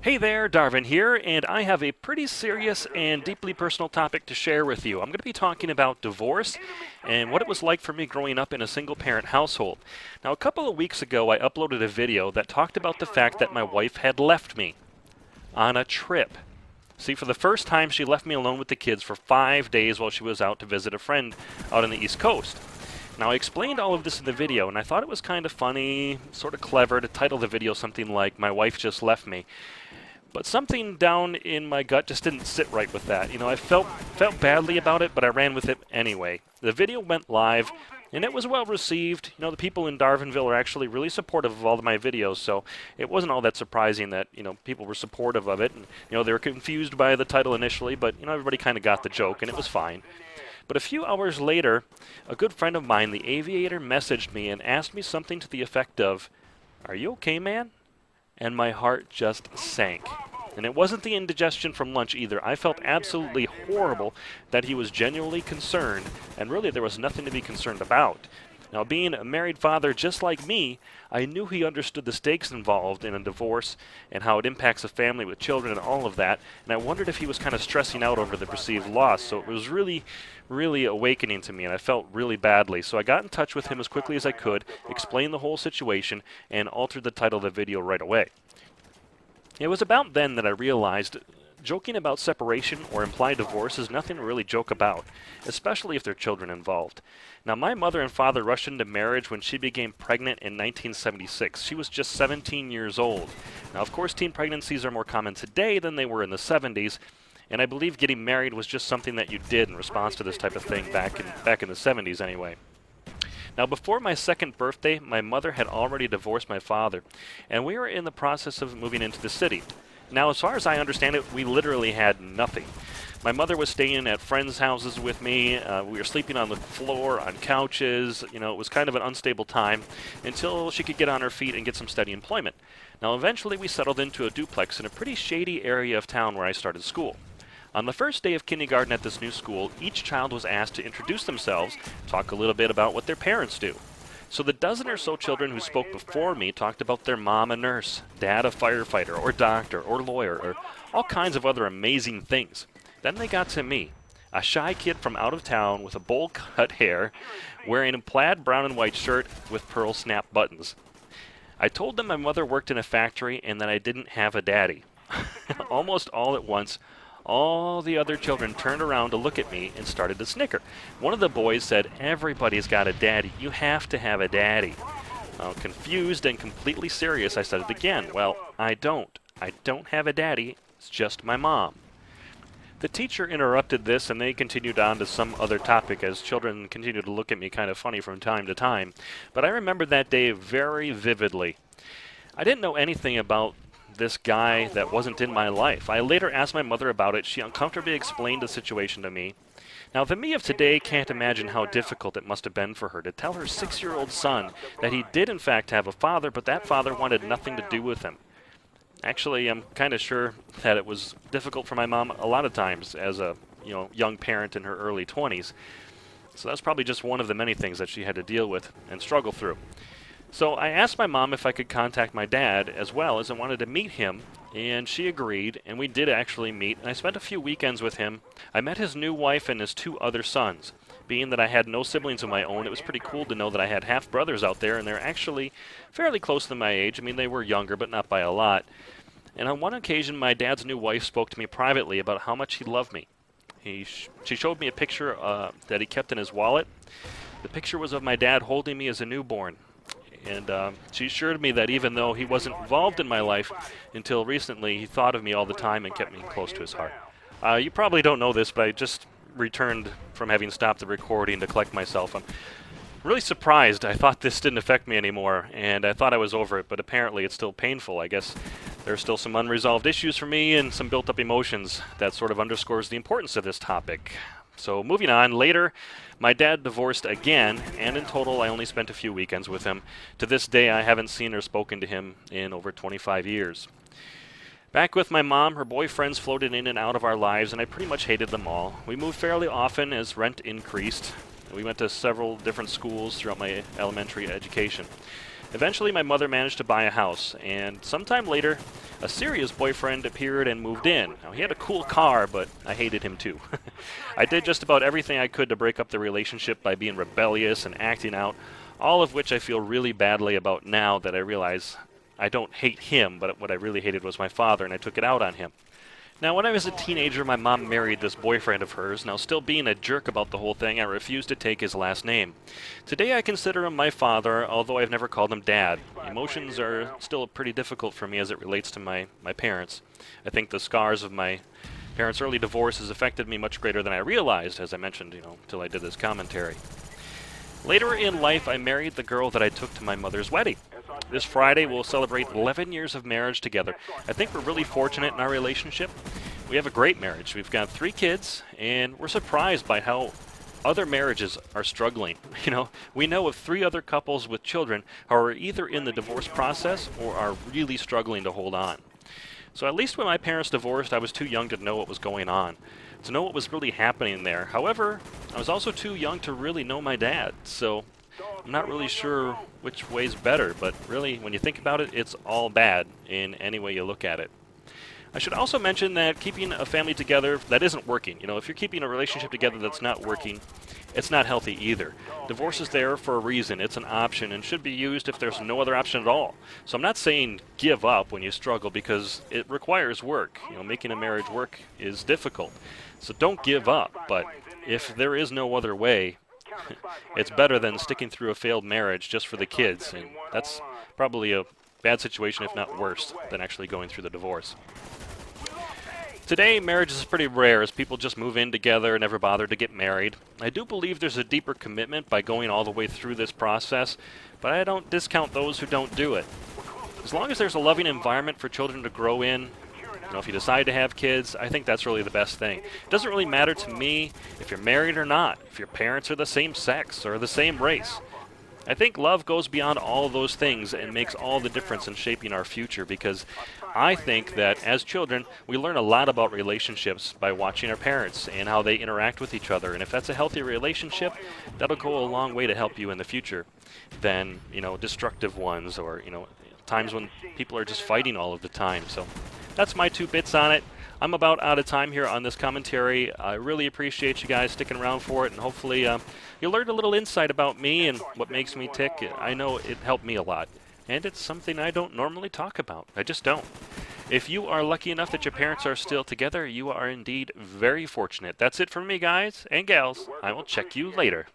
Hey there, Darvin here, and I have a pretty serious and deeply personal topic to share with you. I'm going to be talking about divorce and what it was like for me growing up in a single-parent household. Now, a couple of weeks ago, I uploaded a video that talked about the fact that my wife had left me on a trip. See, for the first time, she left me alone with the kids for 5 days while she was out to visit a friend out on the East Coast. Now, I explained all of this in the video, and I thought it was kind of funny, sort of clever to title the video something like, "My Wife Just Left Me." But something down in my gut just didn't sit right with that. You know, I felt badly about it, but I ran with it anyway. The video went live, and it was well received. You know, the people in Darvinville are actually really supportive of all of my videos, so it wasn't all that surprising that, you know, people were supportive of it. And, you know, they were confused by the title initially, but, you know, everybody kind of got the joke, and it was fine. But a few hours later, a good friend of mine, the aviator, messaged me and asked me something to the effect of, "Are you okay, man?" And my heart just sank. And it wasn't the indigestion from lunch either. I felt absolutely horrible that he was genuinely concerned, and really there was nothing to be concerned about. Now, being a married father just like me, I knew he understood the stakes involved in a divorce and how it impacts a family with children and all of that, and I wondered if he was kind of stressing out over the perceived loss. So it was really awakening to me, and I felt really badly. So I got in touch with him as quickly as I could, explained the whole situation, and altered the title of the video right away. It was about then that I realized joking about separation or implied divorce is nothing to really joke about, especially if there are children involved. Now, my mother and father rushed into marriage when she became pregnant in 1976. She was just 17 years old. Now, of course, teen pregnancies are more common today than they were in the 70s, and I believe getting married was just something that you did in response to this type of thing back in the 70s anyway. Now, before my second birthday, my mother had already divorced my father, and we were in the process of moving into the city. Now, as far as I understand it, we literally had nothing. My mother was staying at friends' houses with me. We were sleeping on the floor, on couches. You know, it was kind of an unstable time until she could get on her feet and get some steady employment. Now, eventually we settled into a duplex in a pretty shady area of town where I started school. On the first day of kindergarten at this new school, each child was asked to introduce themselves, talk a little bit about what their parents do. So the dozen or so children who spoke before me talked about their mom a nurse, dad a firefighter, or doctor, or lawyer, or all kinds of other amazing things. Then they got to me, a shy kid from out of town with a bowl-cut hair, wearing a plaid brown and white shirt with pearl snap buttons. I told them my mother worked in a factory and that I didn't have a daddy. Almost all at once, all the other children turned around to look at me and started to snicker. One of the boys said, "Everybody's got a daddy. You have to have a daddy." Now, confused and completely serious, I said it again. "Well, I don't. I don't have a daddy. It's just my mom." The teacher interrupted this, and they continued on to some other topic as children continued to look at me kind of funny from time to time. But I remember that day very vividly. I didn't know anything about this guy that wasn't in my life. I later asked my mother about it. She uncomfortably explained the situation to me. Now, the me of today can't imagine how difficult it must have been for her to tell her 6-year-old son that he did in fact have a father, but that father wanted nothing to do with him. Actually, I'm kind of sure that it was difficult for my mom a lot of times as a young parent in her early 20s. So that's probably just one of the many things that she had to deal with and struggle through. So I asked my mom if I could contact my dad as well, as I wanted to meet him, and she agreed, and we did actually meet, and I spent a few weekends with him. I met his new wife and his 2 other sons. Being that I had no siblings of my own, it was pretty cool to know that I had half-brothers out there, and they're actually fairly close to my age. I mean, they were younger, but not by a lot. And on one occasion, my dad's new wife spoke to me privately about how much he loved me. She showed me a picture that he kept in his wallet. The picture was of my dad holding me as a newborn. And she assured me that even though he wasn't involved in my life until recently, he thought of me all the time and kept me close to his heart. You probably don't know this, but I just returned from having stopped the recording to collect myself. I'm really surprised. I thought this didn't affect me anymore, and I thought I was over it, but apparently it's still painful. I guess there's still some unresolved issues for me and some built-up emotions that sort of underscores the importance of this topic. So moving on, later, my dad divorced again, and in total I only spent a few weekends with him. To this day, I haven't seen or spoken to him in over 25 years. Back with my mom, her boyfriends floated in and out of our lives, and I pretty much hated them all. We moved fairly often as rent increased. We went to several different schools throughout my elementary education. Eventually, my mother managed to buy a house, and sometime later, a serious boyfriend appeared and moved in. Now, he had a cool car, but I hated him too. I did just about everything I could to break up the relationship by being rebellious and acting out, all of which I feel really badly about now that I realize I don't hate him, but what I really hated was my father, and I took it out on him. Now, when I was a teenager, my mom married this boyfriend of hers. Now, still being a jerk about the whole thing, I refused to take his last name. Today, I consider him my father, although I've never called him dad. Emotions are still pretty difficult for me as it relates to my parents. I think the scars of my parents' early divorce has affected me much greater than I realized, as I mentioned, until I did this commentary. Later in life, I married the girl that I took to my mother's wedding. This Friday, we'll celebrate 11 years of marriage together. I think we're really fortunate in our relationship. We have a great marriage. We've got 3 kids, and we're surprised by how other marriages are struggling. We know of 3 other couples with children who are either in the divorce process or are really struggling to hold on. So at least when my parents divorced, I was too young to know what was going on, to know what was really happening there. However, I was also too young to really know my dad, so I'm not really sure which way's better, but really, when you think about it, it's all bad in any way you look at it. I should also mention that keeping a family together that isn't working, if you're keeping a relationship together that's not working, it's not healthy either. Divorce is there for a reason. It's an option and should be used if there's no other option at all. So I'm not saying give up when you struggle, because it requires work. Making a marriage work is difficult. So don't give up, but if there is no other way, it's better than sticking through a failed marriage just for the kids, and that's probably a bad situation, if not worse, than actually going through the divorce. Today, marriage is pretty rare as people just move in together and never bother to get married. I do believe there's a deeper commitment by going all the way through this process, but I don't discount those who don't do it. As long as there's a loving environment for children to grow in, if you decide to have kids, I think that's really the best thing. It doesn't really matter to me if you're married or not, if your parents are the same sex or the same race. I think love goes beyond all those things and makes all the difference in shaping our future, because I think that as children, we learn a lot about relationships by watching our parents and how they interact with each other. And if that's a healthy relationship, that'll go a long way to help you in the future than, destructive ones or, times when people are just fighting all of the time. So that's my 2 bits on it. I'm about out of time here on this commentary. I really appreciate you guys sticking around for it, and hopefully you learned a little insight about me and what makes me tick. I know it helped me a lot, and it's something I don't normally talk about. I just don't. If you are lucky enough that your parents are still together, you are indeed very fortunate. That's it from me, guys and gals. I will check you later.